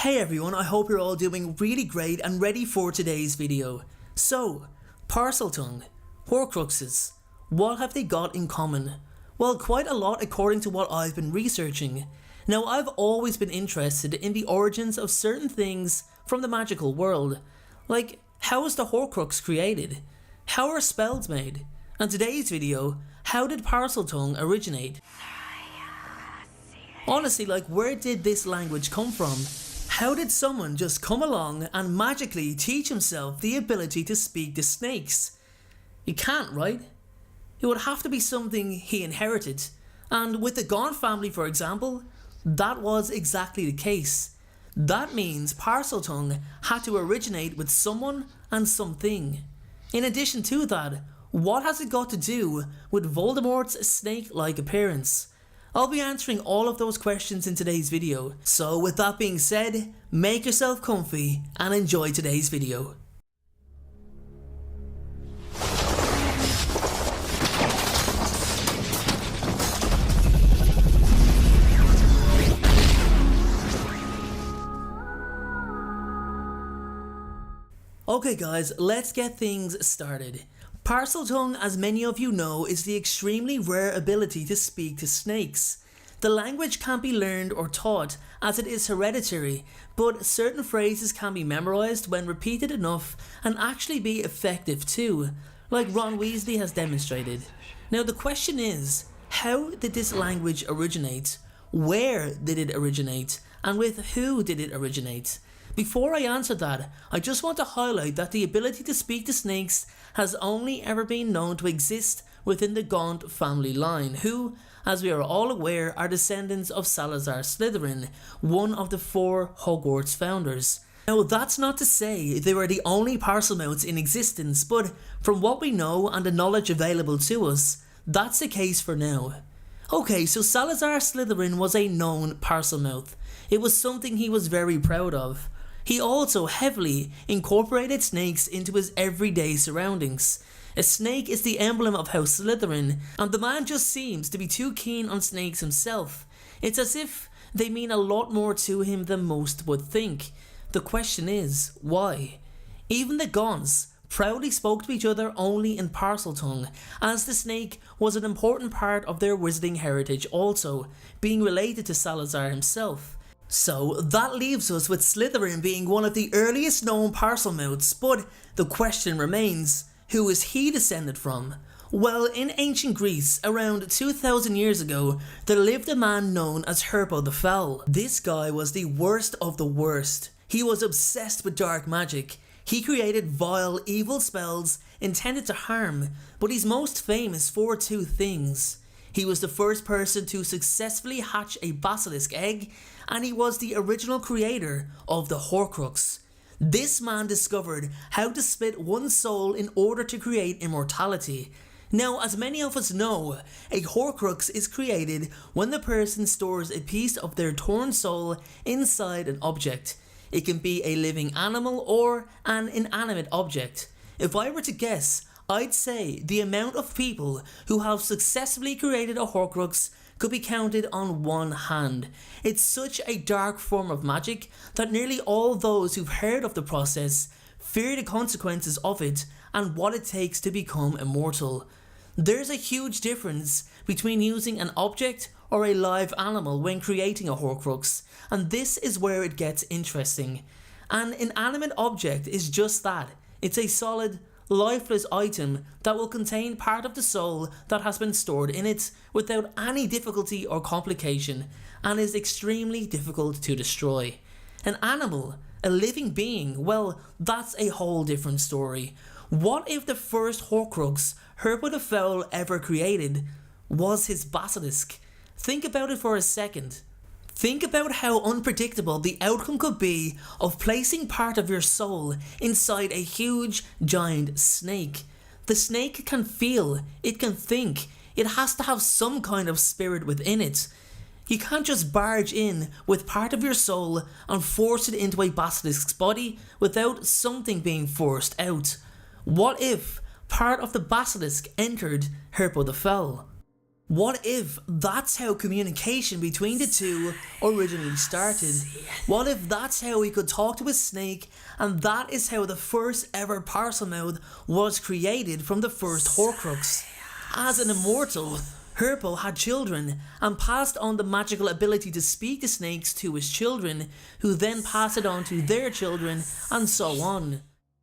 Hey everyone, I hope you're all doing really great and ready for today's video. So, Parseltongue, Horcruxes, what have they got in common? Well, quite a lot according to what I've been researching. Now, I've always been interested in the origins of certain things from the magical world. Like, how was the Horcrux created? How are spells made? And today's video, how did Parseltongue originate? Honestly, like, where did this language come from? How did someone just come along and magically teach himself the ability to speak to snakes? You can't, right? It would have to be something he inherited. And with the Gaunt family, for example, that was exactly the case. That means Parseltongue had to originate with someone and something. In addition to that, what has it got to do with Voldemort's snake-like appearance? I'll be answering all of those questions in today's video. So with that being said, make yourself comfy and enjoy today's video. Okay guys, let's get things started. Parseltongue, as many of you know, is the extremely rare ability to speak to snakes. The language can't be learned or taught as it is hereditary, but certain phrases can be memorized when repeated enough and actually be effective too, like Ron Weasley has demonstrated. Now the question is, how did this language originate? Where did it originate? And with who did it originate? Before I answer that, I just want to highlight that the ability to speak to snakes has only ever been known to exist within the Gaunt family line, who, as we are all aware, are descendants of Salazar Slytherin, one of the 4 Hogwarts founders. Now that's not to say they were the only Parselmouths in existence, but from what we know and the knowledge available to us, that's the case for now. Okay, so Salazar Slytherin was a known Parselmouth. It was something he was very proud of. He also heavily incorporated snakes into his everyday surroundings. A snake is the emblem of House Slytherin, and the man just seems to be too keen on snakes himself. It's as if they mean a lot more to him than most would think. The question is, why? Even the Gaunts proudly spoke to each other only in Parseltongue, as the snake was an important part of their wizarding heritage also, being related to Salazar himself. So that leaves us with Slytherin being one of the earliest known Parselmouths, but the question remains, who is he descended from? Well, in ancient Greece, around 2000 years ago, there lived a man known as Herpo the Foul. This guy was the worst of the worst. He was obsessed with dark magic. He created vile, evil spells intended to harm, but he's most famous for 2 things. He was the first person to successfully hatch a basilisk egg, and he was the original creator of the Horcrux. This man discovered how to split one's soul in order to create immortality. Now, as many of us know, a Horcrux is created when the person stores a piece of their torn soul inside an object. It can be a living animal or an inanimate object. If I were to guess, I'd say the amount of people who have successfully created a Horcrux could be counted on one hand. It's such a dark form of magic that nearly all those who've heard of the process fear the consequences of it and what it takes to become immortal. There's a huge difference between using an object or a live animal when creating a Horcrux, and this is where it gets interesting. An inanimate object is just that. It's a solid, lifeless item that will contain part of the soul that has been stored in it without any difficulty or complication, and is extremely difficult to destroy. An animal, a living being, well, that's a whole different story. What if the first Horcrux Herpo the Foul ever created was his basilisk? Think about it for a second. Think about how unpredictable the outcome could be of placing part of your soul inside a huge, giant snake. The snake can feel, it can think, it has to have some kind of spirit within it. You can't just barge in with part of your soul and force it into a basilisk's body without something being forced out. What if part of the basilisk entered Herpo the Foul? What if that's how communication between the two originally started? What if that's how he could talk to a snake, and that is how the first ever Parselmouth was created from the first Horcrux? As an immortal, Herpo had children and passed on the magical ability to speak to snakes to his children, who then passed it on to their children, and so on.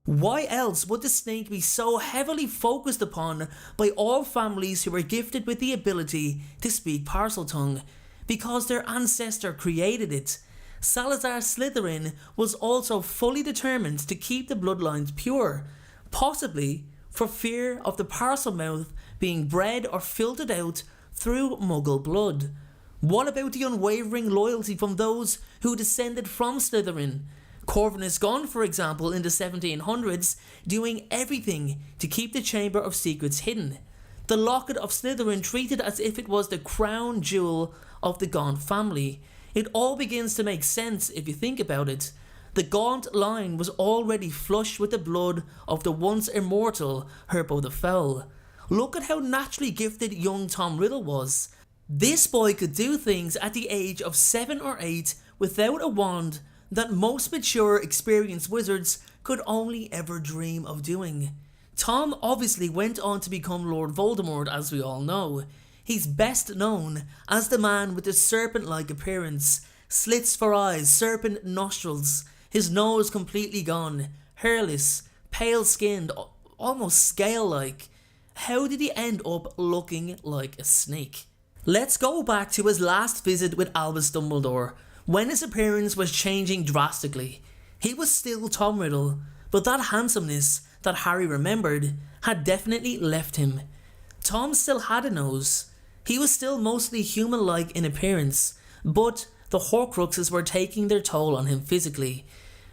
Why else would the snake be so heavily focused upon by all families who were gifted with the ability to speak Parseltongue? Because their ancestor created it. Salazar Slytherin was also fully determined to keep the bloodlines pure, possibly for fear of the Parselmouth being bred or filtered out through Muggle blood. What about the unwavering loyalty from those who descended from Slytherin? Corvinus Gunn, for example, in the 1700s, doing everything to keep the Chamber of Secrets hidden. The Locket of Slytherin treated as if it was the crown jewel of the Gaunt family. It all begins to make sense if you think about it. The Gaunt line was already flushed with the blood of the once immortal Herpo the Foul. Look at how naturally gifted young Tom Riddle was. This boy could do things at the age of 7 or 8 without a wand that most mature, experienced wizards could only ever dream of doing. Tom obviously went on to become Lord Voldemort, as we all know. He's best known as the man with the serpent-like appearance, slits for eyes, serpent nostrils, his nose completely gone, hairless, pale-skinned, almost scale-like. How did he end up looking like a snake? Let's go back to his last visit with Albus Dumbledore, when his appearance was changing drastically. He was still Tom Riddle, but that handsomeness that Harry remembered had definitely left him. Tom still had a nose. He was still mostly human-like in appearance, but the Horcruxes were taking their toll on him physically.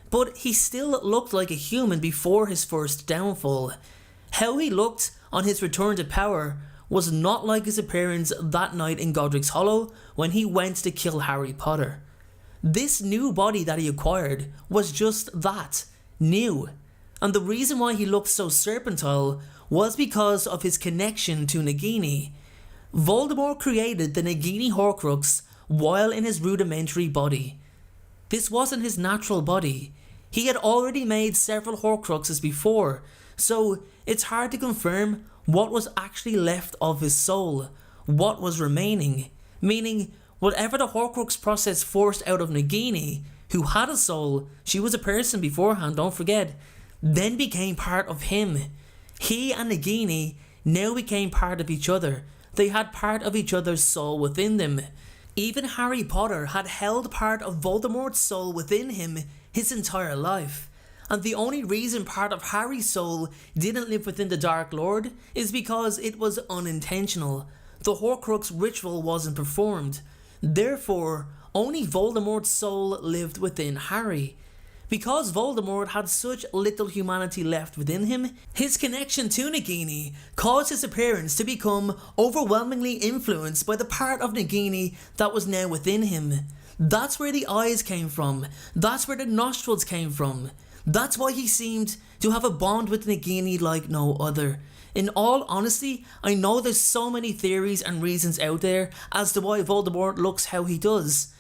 But he still looked like a human before his first downfall. How he looked on his return to power was not like his appearance that night in Godric's Hollow when he went to kill Harry Potter. This new body that he acquired was just that, new. And the reason why he looked so serpentile was because of his connection to Nagini. Voldemort created the Nagini Horcrux while in his rudimentary body. This wasn't his natural body. He had already made several Horcruxes before, so it's hard to confirm what was actually left of his soul, what was remaining, meaning whatever the Horcrux process forced out of Nagini, who had a soul, she was a person beforehand, don't forget, then became part of him. He and Nagini now became part of each other. They had part of each other's soul within them. Even Harry Potter had held part of Voldemort's soul within him his entire life. And the only reason part of Harry's soul didn't live within the Dark Lord is because it was unintentional. The Horcrux ritual wasn't performed. Therefore, only Voldemort's soul lived within Harry. Because Voldemort had such little humanity left within him, his connection to Nagini caused his appearance to become overwhelmingly influenced by the part of Nagini that was now within him. That's where the eyes came from. That's where the nostrils came from. That's why he seemed to have a bond with Nagini like no other. In all honesty, I know there's so many theories and reasons out there as to why Voldemort looks how he does.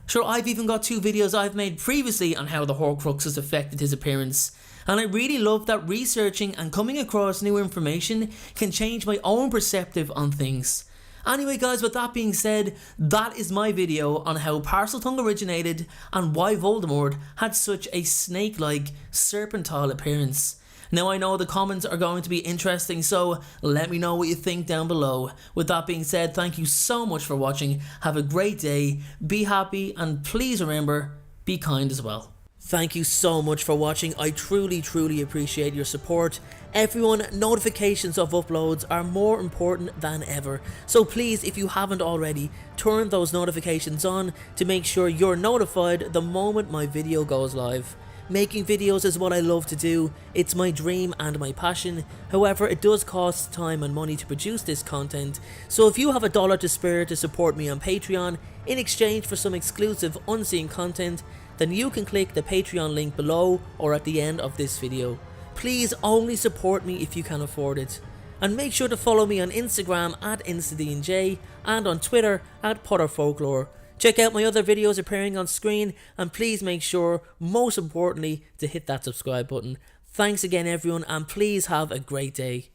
Sure, I've even got 2 videos I've made previously on how the Horcruxes affected his appearance, and I really love that researching and coming across new information can change my own perspective on things. Anyway guys, with that being said, that is my video on how Parseltongue originated and why Voldemort had such a snake-like, serpentile appearance. Now I know the comments are going to be interesting, so let me know what you think down below. With that being said, thank you so much for watching, have a great day, be happy, and please remember, be kind as well. Thank you so much for watching, I truly appreciate your support. Everyone, notifications of uploads are more important than ever, so please, if you haven't already, turn those notifications on to make sure you're notified the moment my video goes live. Making videos is what I love to do, it's my dream and my passion, however it does cost time and money to produce this content, so if you have $1 to spare to support me on Patreon in exchange for some exclusive unseen content, then you can click the Patreon link below or at the end of this video. Please only support me if you can afford it. And make sure to follow me on Instagram at InstaDNJ and on Twitter at Folklore. Check out my other videos appearing on screen, and please make sure, most importantly, to hit that subscribe button. Thanks again everyone, and please have a great day.